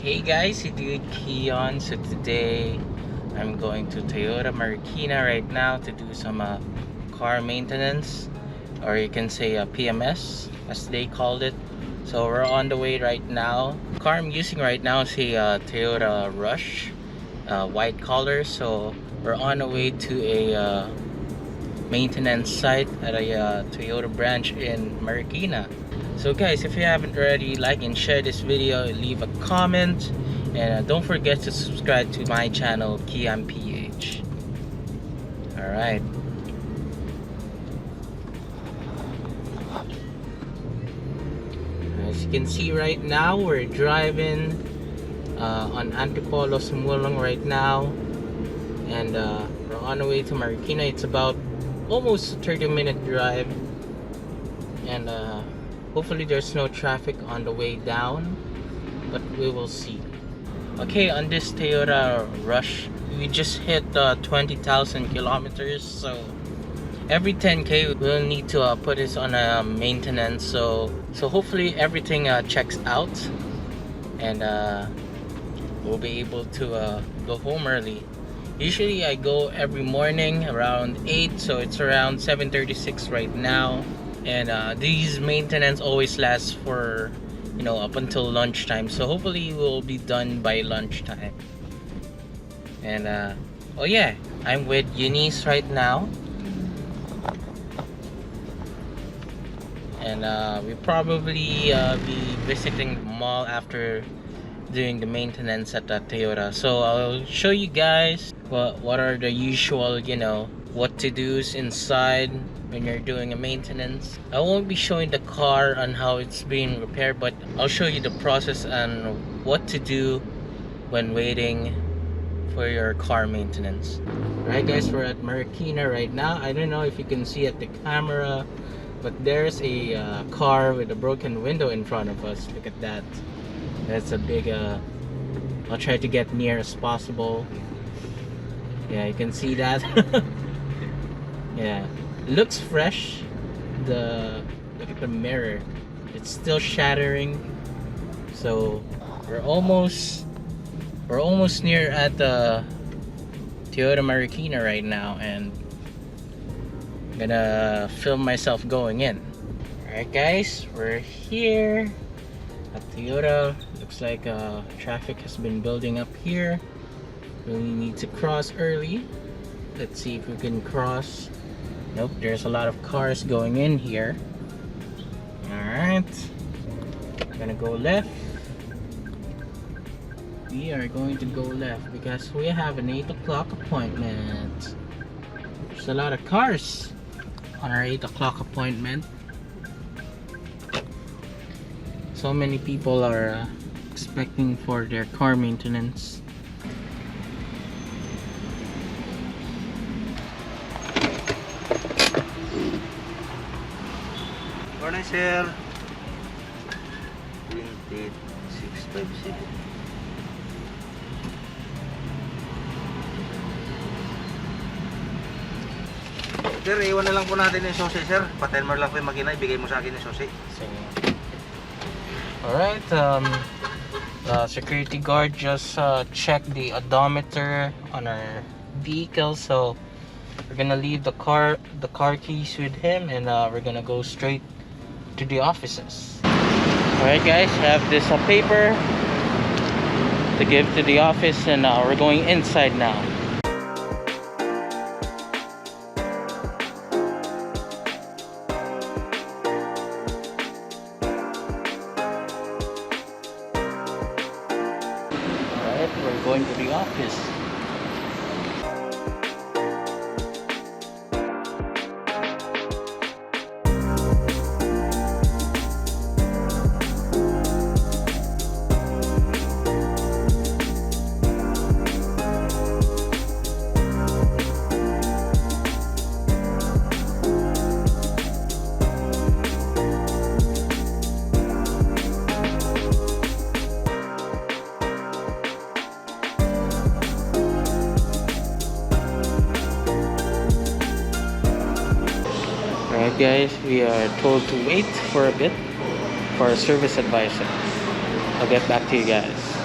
Hey guys, it's Keon. So today I'm going to Toyota Marikina right now to do some car maintenance, or you can say PMS as they called it. So we're on the way right now. The car I'm using right now is a Toyota Rush, white color. So we're on the way to a maintenance site at a Toyota branch in Marikina. So guys, if you haven't already, like and share this video, leave a comment, and don't forget to subscribe to my channel, Keon PH. Alright. As you can see right now, we're driving on Antipolo Sumulong right now, and we're on the way to Marikina. It's about almost a 30-minute drive, and hopefully there's no traffic on the way down, but we will see. Okay, on this Toyota Rush, we just hit 20,000 kilometers, so every 10k we'll need to put this on a maintenance, so hopefully everything checks out, and we'll be able to go home early. Usually I go every morning around 8, so it's around 7:36 right now. And these maintenance always last for, up until lunchtime. So hopefully we'll be done by lunchtime. And oh yeah, I'm with Eunice right now. And we probably be visiting the mall after doing the maintenance at the Toyota. So I'll show you guys what are the usual, what to do's inside when you're doing a maintenance. I won't be showing the car on how it's being repaired, but I'll show you the process and what to do when waiting for your car maintenance. Alright guys, we're at Marikina right now. I don't know if you can see at the camera, but there's a car with a broken window in front of us. Look at that. That's a big I'll try to get near as possible. Yeah, you can see that. Yeah, looks fresh. Look at the mirror, it's still shattering. So we're almost near at the Toyota Marikina right now, and I'm gonna film myself going in. Alright guys, we're here at Toyota. Looks like traffic has been building up here. We need to cross early. Let's see if we can cross. Nope, there's a lot of cars going in here. Alright, I'm gonna go left. We are going to go left because we have an 8 o'clock appointment. There's a lot of cars on our 8 o'clock appointment. So many people are expecting for their car maintenance. Morning, sir. 20657. Sir, iwan na lang po natin yung susi, sir. Pa-timer lang po yung makina. Ibigay mo sa akin yung susi. Sige. Alright, the security guard just checked the odometer on our vehicle, so we're gonna leave the car keys with him, and we're gonna go straight to the offices. Alright guys, I have this paper to give to the office, and we're going inside now. Alright, we're going to the office. Alright guys, we are told to wait for a bit for a service advisor. I'll get back to you guys.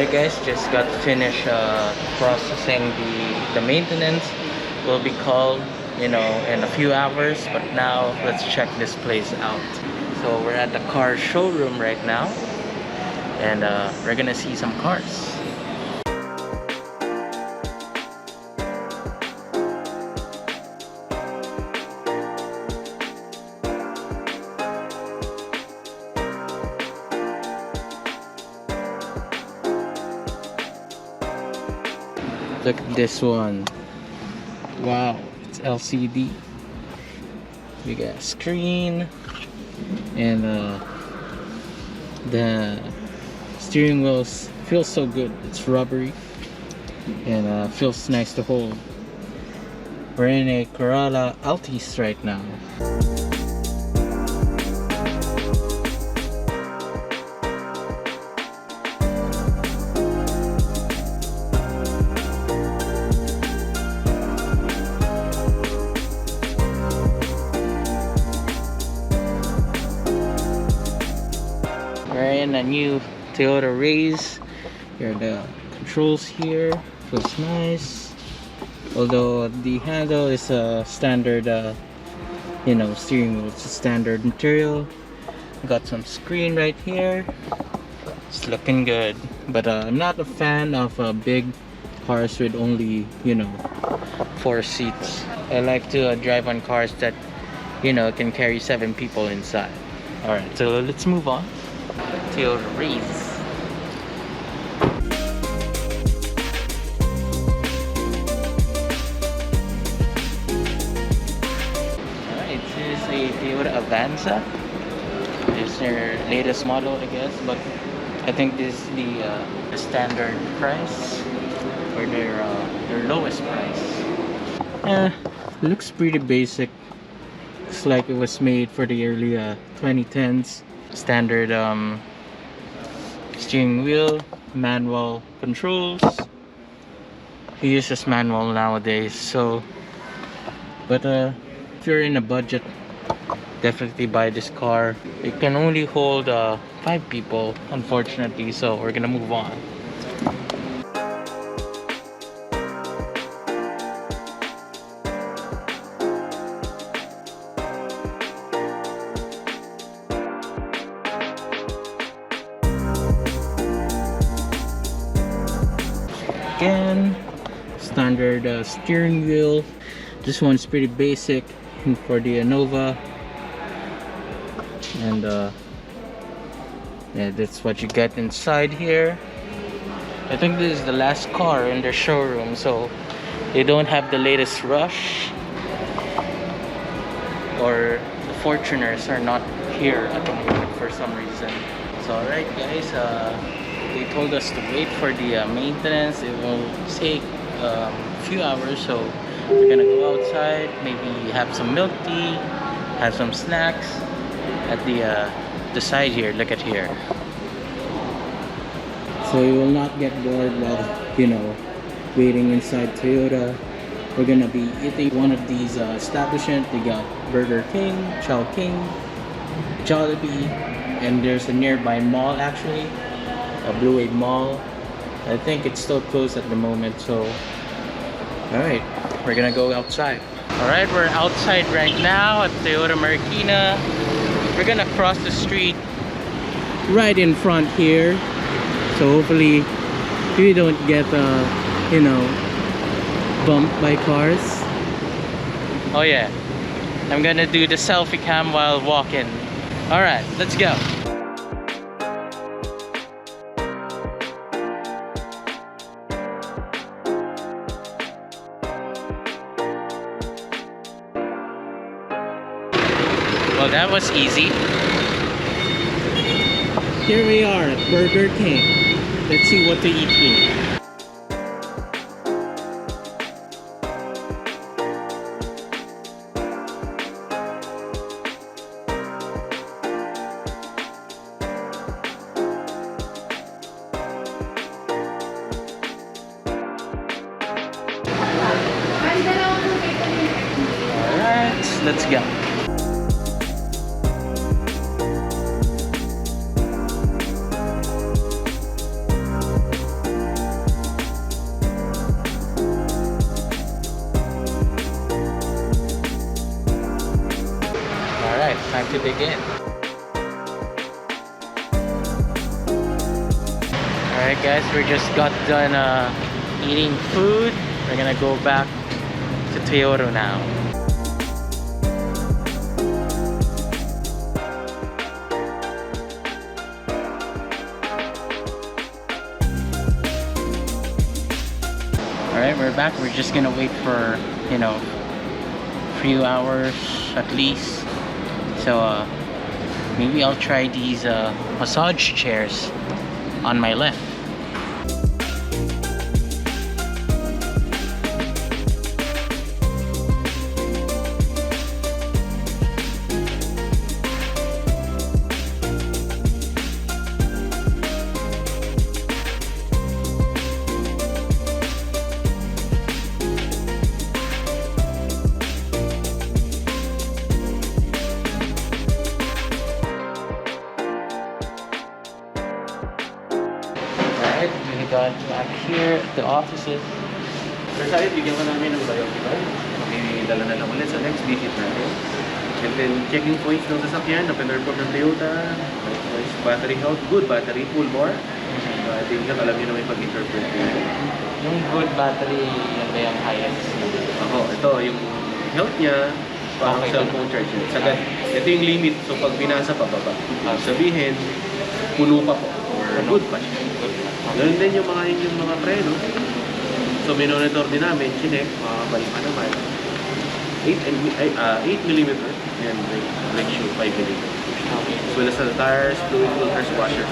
Alright guys, just got finished processing the maintenance. Will be called, you know, in a few hours, but now let's check this place out. So we're at the car showroom right now, and we're gonna see some cars. Look at this one. Wow, it's LCD. We got a screen, and the steering wheels feels so good. It's rubbery and feels nice to hold. We're in a Corolla Altis right now. We're in a new Toyota Race. Here are the controls here. Feels nice. Although the handle is a standard, you know, steering wheel. It's a standard material. Got some screen right here. It's looking good. But I'm not a fan of big cars with only, you know, 4 seats. I like to drive on cars that, you know, can carry 7 people inside. Alright, so let's move on. Toyota Race. Alright, this is a Toyota Avanza. This is their latest model, I guess, but I think this is the standard price, or their lowest price. Looks pretty basic. Looks like it was made for the early 2010s. Standard steering wheel, manual controls. He uses manual nowadays, so but if you're in a budget, definitely buy this car. It can only hold 5 people, unfortunately, so we're gonna move on. Again, standard steering wheel. This one's pretty basic for the Nova, and yeah, that's what you get inside here. I think this is the last car in their showroom, so they don't have the latest Rush, or the Fortuners are not here at the moment for some reason. So alright guys, they told us to wait for the maintenance. It will take a few hours, so we're gonna go outside, maybe have some milk tea, have some snacks at the side here. Look at here. So you will not get bored while, you know, waiting inside Toyota. We're gonna be eating one of these establishments. They got Burger King, Chowking, Jollibee, and there's a nearby mall, actually, a Blue Wave Mall. I think it's still closed at the moment, so alright, we're gonna go outside. Alright, we're outside right now at Toyota Marikina. We're gonna cross the street right in front here, so hopefully we don't get you know, bumped by cars. Oh yeah, I'm gonna do the selfie cam while walking. Alright, let's go. Well, that was easy. Here we are at Burger King. Let's see what to eat here. Alright, let's go. to begin. Alright guys, we just got done eating food. We're gonna go back to Toyota now. Alright, we're back. We're just gonna wait for, you know, a few hours at least. So maybe I'll try these massage chairs on my left. We got back here at the offices. Sir, tayo, bigyan ka namin ng loyalty card. Dala na lang ulit sa next visit natin. And then, checking points ng sasakyan, na-perform ng Toyota, likewise, battery health, good battery, full bar. I think that alam nyo naman yung pag-interpret ko. Yung good battery, yan ba yung highest? Ako, ito, yung health niya, parang Okay. cellphone charge niya. Sagad, ito yung limit, so pag binasa pa baba. Sabihin, puno pa po, or good pa siya. Ganun din yung mga preno. So minonitor din namin, chinek, balik pa naman. 8mm and brake shoe 5mm. Okay. As well as the tires, fluid filters, washers.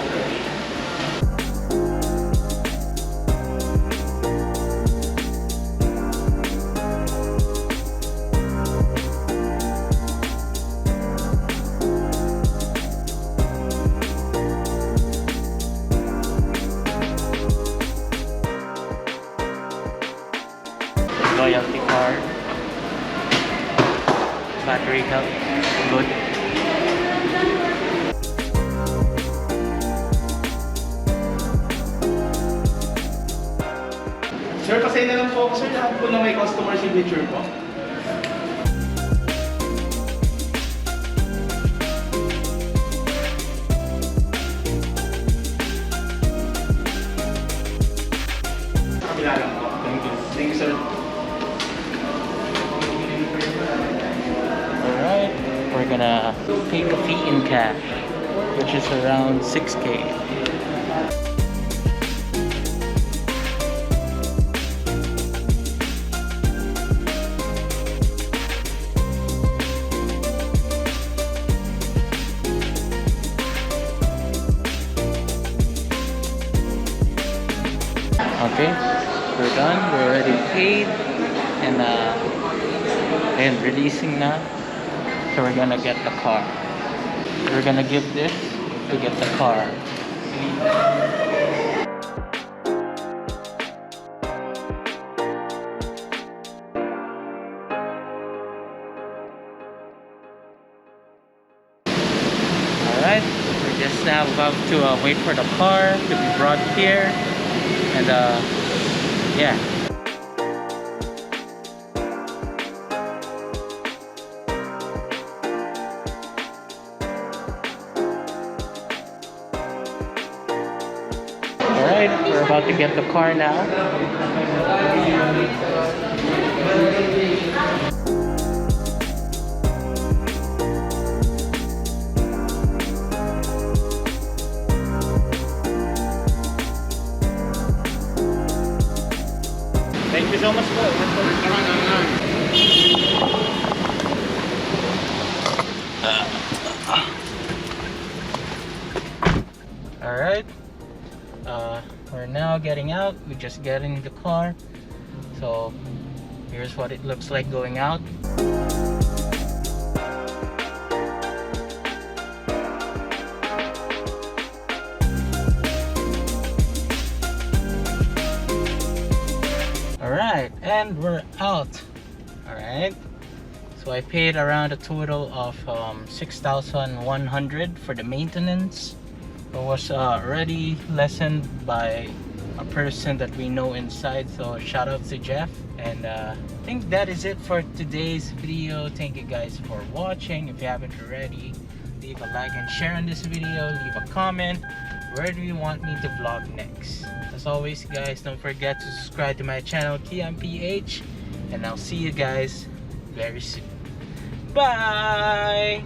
Loyalty card, battery health, good. Sir, pasay na lang po ako, sir. Lahat po na may customer signature po. Sa kabila lang po. Thank you. Thank you, sir. Alright, we're gonna pay the fee in cash, which is around 6K. Okay, we're done. We're already paid, and releasing now. So we're gonna get the car. We're gonna give this to get the car. Alright, we're just now about to wait for the car to be brought here. And yeah. Alright, we're about to get the car now. Thank you so much po. Alright, we're now getting out. We just get in the car. So here's what it looks like going out. Alright, and we're out. Alright, so I paid around a total of 6,100 for the maintenance. It was already lessened by a person that we know inside, so shout out to Jeff. And I think that is it for today's video. Thank you guys for watching. If you haven't already, leave a like and share on this video. Leave a comment. Where do you want me to vlog next? As always, guys, don't forget to subscribe to my channel, Keon PH. And I'll see you guys very soon. Bye!